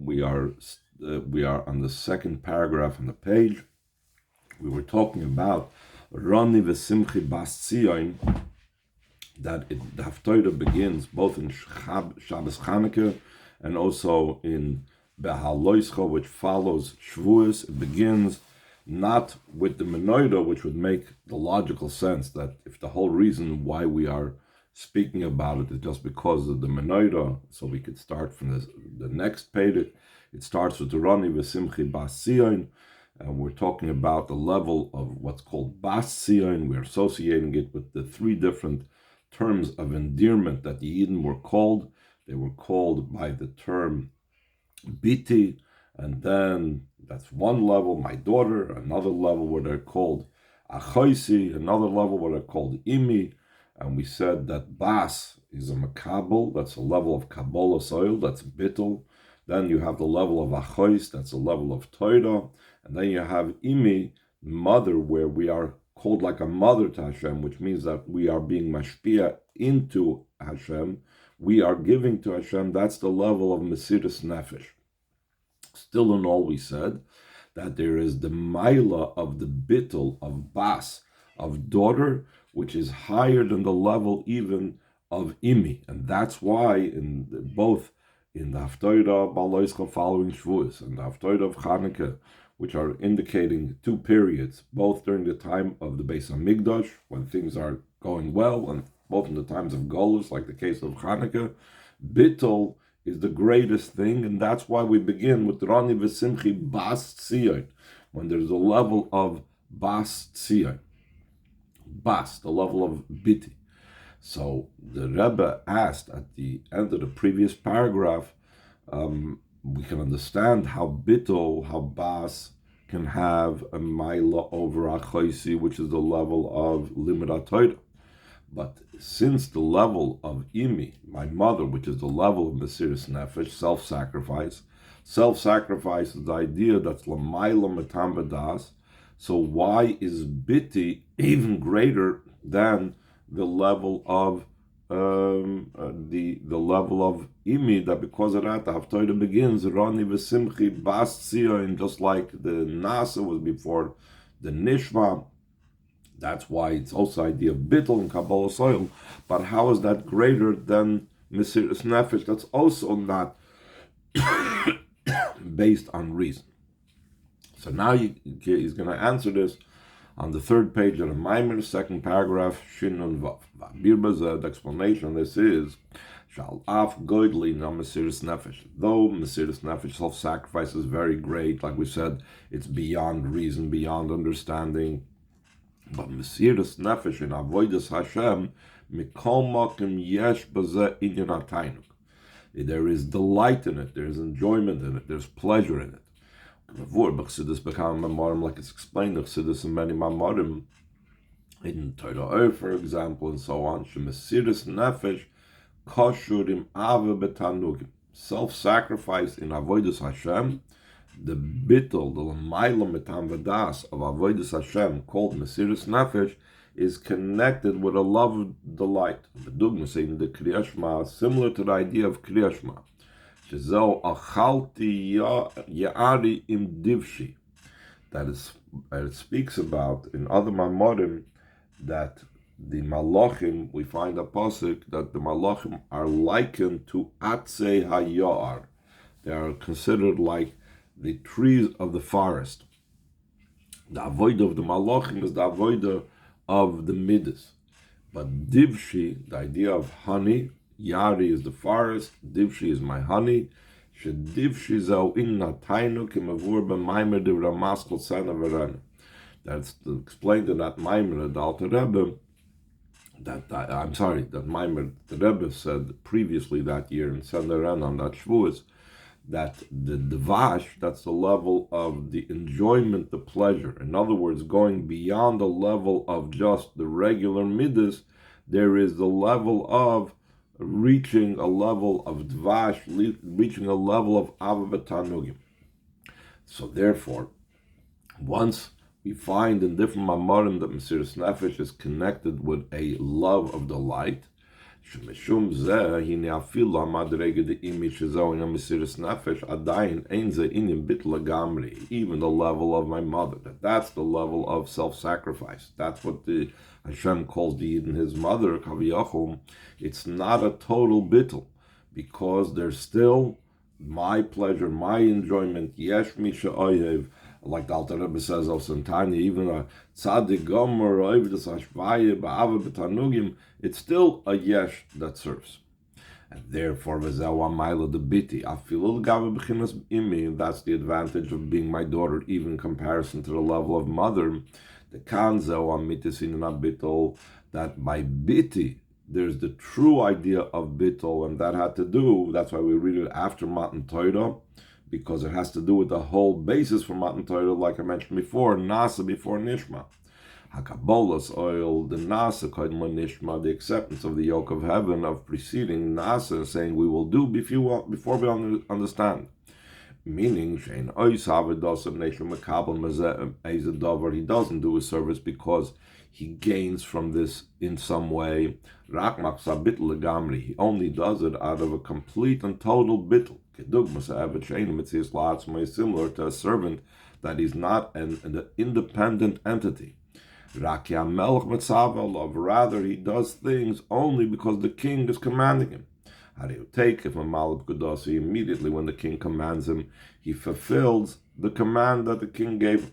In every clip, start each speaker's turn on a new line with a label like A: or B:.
A: we are on the second paragraph on the page. We were talking about Rani ושמחי bas ציון, that the Haftarah begins both in Shabbos Chanukah and also in Behaloischa, which follows Shavuos. It begins not with the menorah, which would make the logical sense that if the whole reason why we are speaking about it is just because of the menorah, so we could start from the next page. It starts with the Rani ושמחי bas ציון, and we're talking about the level of what's called bas ציון. We're associating it with the three different terms of endearment that the Yidden were called. They were called by the term biti, and then that's one level, my daughter, another level where they're called achoisi, another level where they're called imi, and we said that bas is a makabel, that's a level of kabbalah soil, that's bittul. Then you have the level of achois, that's a level of Torah, and then you have imi, mother, where we are called like a mother to Hashem, which means that we are being mashpia into Hashem, we are giving to Hashem. That's the level of Mesiras Nefesh. Still in all, we said that there is the Maila of the Bittul, of Bas, of daughter, which is higher than the level even of Imi. And that's why in both in the Haftarah Baloischa following Shavuos and the Haftarah of Chanukah, which are indicating two periods, both during the time of the Beis HaMikdash, when things are going well, and both in the times of Golus, like the case of Chanukah, Bittul is the greatest thing, and that's why we begin with Rani ושמחי bas ציון, when there's a level of bas ציon, bas, the level of biti. So the Rebbe asked at the end of the previous paragraph, we can understand how bittul, how bas can have a maila over achoisi, which is the level of limud Torah. But since the level of imi, my mother, which is the level of Mesiras Nefesh, self-sacrifice is the idea that's lamaila matam v'das. So why is biti even greater than the level of the level of imi? That because of that the Haftarah begins Rani ושמחי bas ציון, just like the Nasa was before the Nishma. That's why it's also idea of bittul and Kabbalah soil. But how is that greater than Mesiras Nefesh? That's also not based on reason. So now he's going to answer this on the third page of the Maimer, second paragraph, Shin Nun Vav. The explanation of this is Shal Af Goidli na Mesiras Nefesh. Though Mesiras Nefesh, self-sacrifice, is very great, like we said, it's beyond reason, beyond understanding. But Mesiras Nefesh in Avodas Hashem, Mikol Makom Yesh Bazeh Inyan HaTainuk. There is delight in it, there is enjoyment in it, there's pleasure in it. Like it's explained in Chassidus and many Mamorim, in Torah, for example, and so on. Mesiras Nefesh Koshurim Ave Betanugim. Self-sacrifice in Avodas Hashem, the bittul, the l'mayla metam v'das of avodas Hashem, called Mesiras Nefesh, is connected with a love of delight. The dogma saying the Kriya Shema, similar to the idea of Kriya Shema, Shezeu achalti ya'ari im divshi. That is, it speaks about in other Mamorim that the Malachim, we find a pasuk that the Malachim are likened to atzei hayar. They are considered like the trees of the forest. The avodah of the malachim is the avodah of the midas. But divshi, the idea of honey, yari is the forest, divshi is my honey. Shedivshi zau inna tainu kimavur b'maimer divra maskal sana verana. That's explained in that maimer, the Alter Rebbe, that maimer, the Rebbe said previously that year in Senderen on that Shavuos, that the devash, that's the level of the enjoyment, the pleasure. In other words, going beyond the level of just the regular midas, there is the level of reaching a level of dvash, reaching a level of avabatanugim. So therefore, once we find in different mamorim that Mesiras Nefesh is connected with a love of delight, שמשום זה, הנה אפילו המדרגה דאימי שזהו אינה מסירת נפש, עדיין אין זה עניין ביטל לגמרי, even the level of my mother. That's the level of self-sacrifice. That's what the Hashem calls the Yid and his mother, Kaviyachum. It's not a total bittul, because there's still my pleasure, my enjoyment. Yesh misha oyev, like the Alter Rebbe says of Santani, even a tzaddik gomer oyev des hashvaye ba'ava b'tanugim, it's still a yesh that serves. And therefore, v'zeh ha'mayla de biti, afilu l'gava b'chinas imi, that's the advantage of being my daughter, even in comparison to the level of mother. The kan zeh ha'mitis in bitol, that by biti, there's the true idea of bittul, and that had to do, that's why we read it after Matan Torah, because it has to do with the whole basis for Matan Torah, like I mentioned before, Nasa before Nishma. Hakabolas oil, the Nasa Kodma Nishma, the acceptance of the yoke of heaven, of preceding Nasa, saying we will do before we understand. Meaning, he doesn't do his service because he gains from this in some way. He only does it out of a complete and total bittul. Similar to a servant that is not an independent entity. Rather, he does things only because the king is commanding him. How do you take if a Malab Kudasi immediately when the king commands him, he fulfills the command that the king gave him.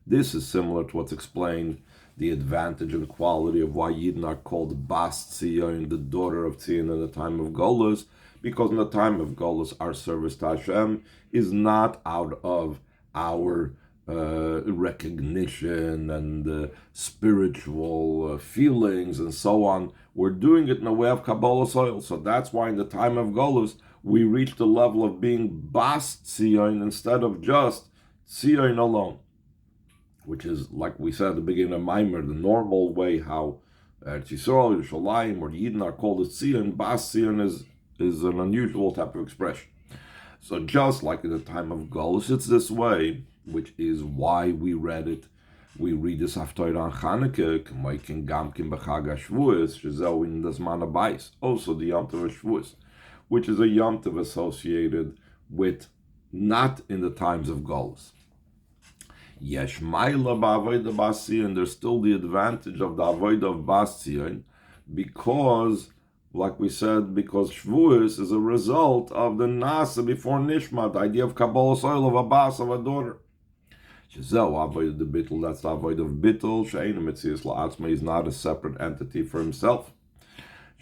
A: This is similar to what's explained, the advantage and quality of why Yidden are called Bas ציון, the daughter of ציon in the time of Golus, because in the time of Golus, our service to Hashem is not out of our recognition and spiritual feelings and so on. We're doing it in a way of Kabbalah soil. So that's why in the time of Golus, we reach the level of being Bas ציון instead of just ציon alone, which is, like we said at the beginning of Maimer, the normal way how Yisrael, Yerushalayim, or Yidden are called as ציon. Bas ציon is an unusual type of expression. So just like in the time of Golus, it's this way, which is why we read it. We read this Haftarah on Chanukah, K'moikin Gamkin B'Chag HaShavuos, Shezeu in the Zman HaBais, also the Yom Tov HaShavuos, which is a Yom Tov associated with not in the times of Golus. Yesh Maila Ba'avodah Bas ציon, there's still the advantage of the Avodah of Bas ציon, because, like we said, because Shavuos is a result of the Nasa before Nishma, the idea of Kabbalah soil of a Bas, of a daughter. Shezeu Avodah de Bittul, that's the Avodah of Bittul, She'einu Metzias La'atzma, he's not a separate entity for himself.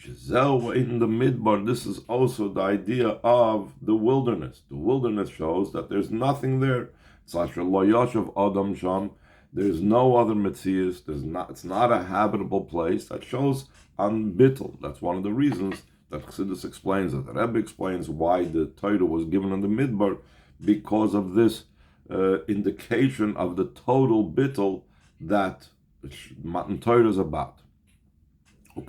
A: Shezeu in the Midbar, this is also the idea of the wilderness. The wilderness shows that there's nothing there. There's no other Metzias, it's not a habitable place. That shows on Bittul. That's one of the reasons that Chassidus explains, that the Rebbe explains why the Torah was given in the Midbar, because of this indication of the total Bittul that Matan Torah is about. How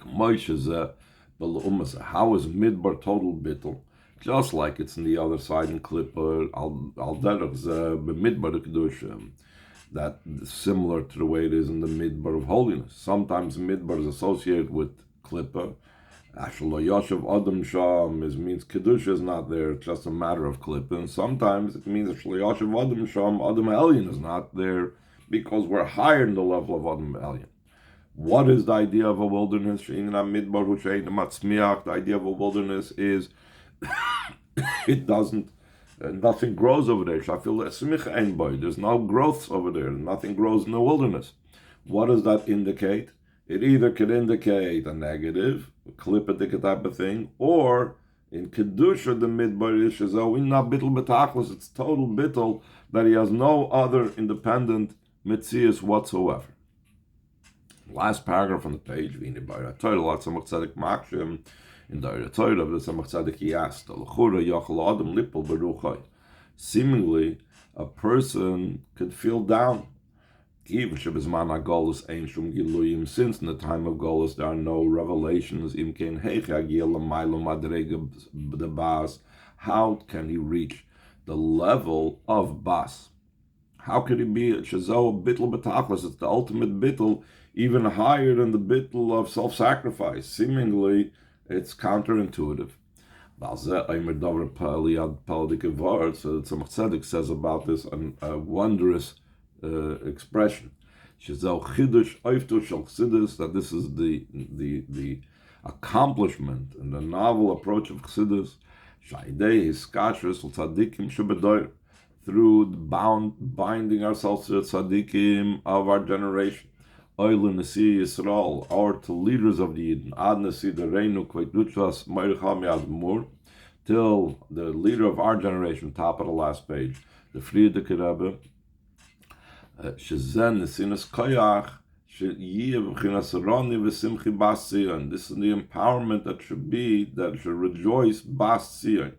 A: is Midbar total Bittul? Just like it's on the other side in Klippa, al derech b'midbar kedushim, that similar to the way it is in the midbar of holiness. Sometimes midbar is associated with Klippa. Ashlo yoshev adam sham means kedusha is not there; it's just a matter of Klippa. And sometimes it means ashlo yoshev adam sham adam elyon is not there because we're higher in the level of adam elyon. What is the idea of a wilderness? The idea of a wilderness is it doesn't, nothing grows over there. There's no growths over there. Nothing grows in the wilderness. What does that indicate? It either could indicate a negative, a klipadik type of thing, or in Kedusha, the midbar is not bittul betachlis, it's total bittul, that he has no other independent mitzias whatsoever. Last paragraph on the page, in the Torah of the Tzemach Tzedek, he asked, seemingly, a person could feel down. Since in the time of Golus there are no revelations, how can he reach the level of Bas? How could he be Shazo Bittel Betachlis? It's the ultimate Bittel, even higher than the Bittel of self-sacrifice. Seemingly, it's counterintuitive. So the Tzemach Tzedek says about this a wondrous expression. That this is the accomplishment and the novel approach of Chassidus, through binding ourselves to the tzaddikim of our generation. Oilu Nasi Yisrael, or to leaders of the Yidden, Ad Nasi Dereinu Kveituchas Meircham Yad Mur, till the leader of our generation, top of the last page, the Frierdiker Rebbe, Shezen Nesinas Koyach, Sheyiv B'chinas Roni V'Simchi Bas Sion. This is the empowerment that should rejoice Bas Sion.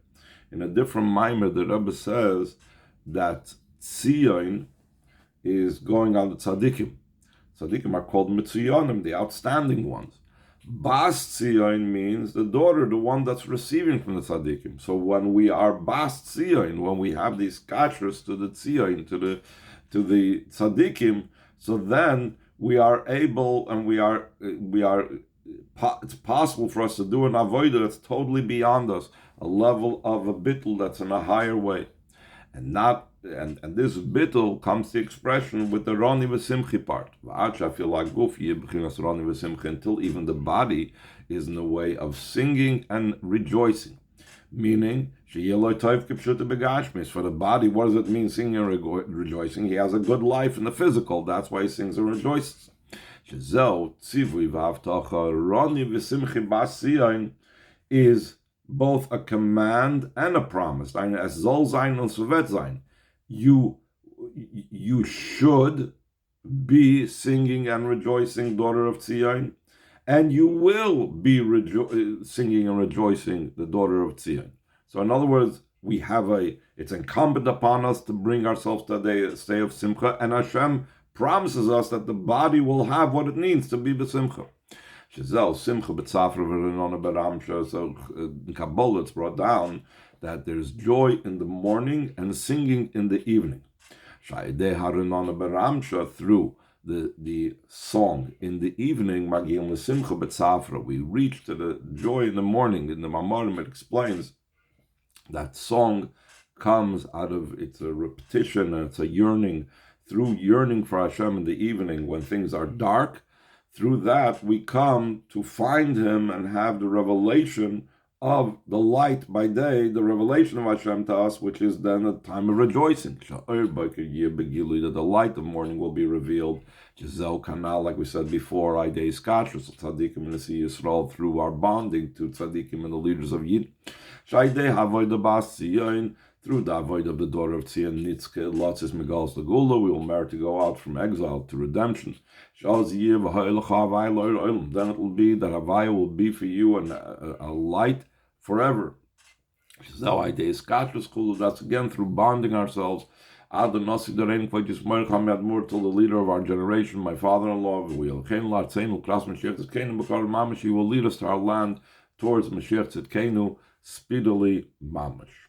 A: In a different mimer, the Rebbe says that Sion is going on the tzaddikim. Tzaddikim are called Mitziyonim, the outstanding ones. Bas Tzion means the daughter, the one that's receiving from the tzaddikim. So when we are Bas Tzion, when we have these kashrus to the Tzion, to the tzaddikim, so then we are able and it's possible for us to do an avodah that's totally beyond us, a level of a bittul that's in a higher way. And this bittul comes to expression with the Roni V'Simchi part. Until even the body is in the way of singing and rejoicing. Meaning, for the body, what does it mean singing and rejoicing? He has a good life in the physical, that's why he sings and rejoices. Is both a command and a promise. As soll sein und so wird sein. You should be singing and rejoicing, daughter of Tzion, and you will be singing and rejoicing, the daughter of Tzion. So in other words, it's incumbent upon us to bring ourselves to a state of simcha, and Hashem promises us that the body will have what it needs to be b'simcha. So in Kabbalah it's brought down that there's joy in the morning and singing in the evening. Through the song in the evening, we reach to the joy in the morning. In the Mamarim it explains that song comes out of, it's a repetition and it's a yearning, through yearning for Hashem in the evening when things are dark. Through that, we come to find Him and have the revelation of the light by day, the revelation of Hashem to us, which is then a time of rejoicing. That the light of morning will be revealed. Like we said before, through our bonding to tzaddikim and the leaders of Yid. Through the avoid of the daughter of Tzion, Nitzke, Lotzis Megals the Gula, we will merit to go out from exile to redemption. Then it will be that Havaya will be for you a light forever. That's again through bonding ourselves. Till the leader of our generation, my father-in-law, he will lead us to our land towards Mashiach Tzidkenu speedily mamash.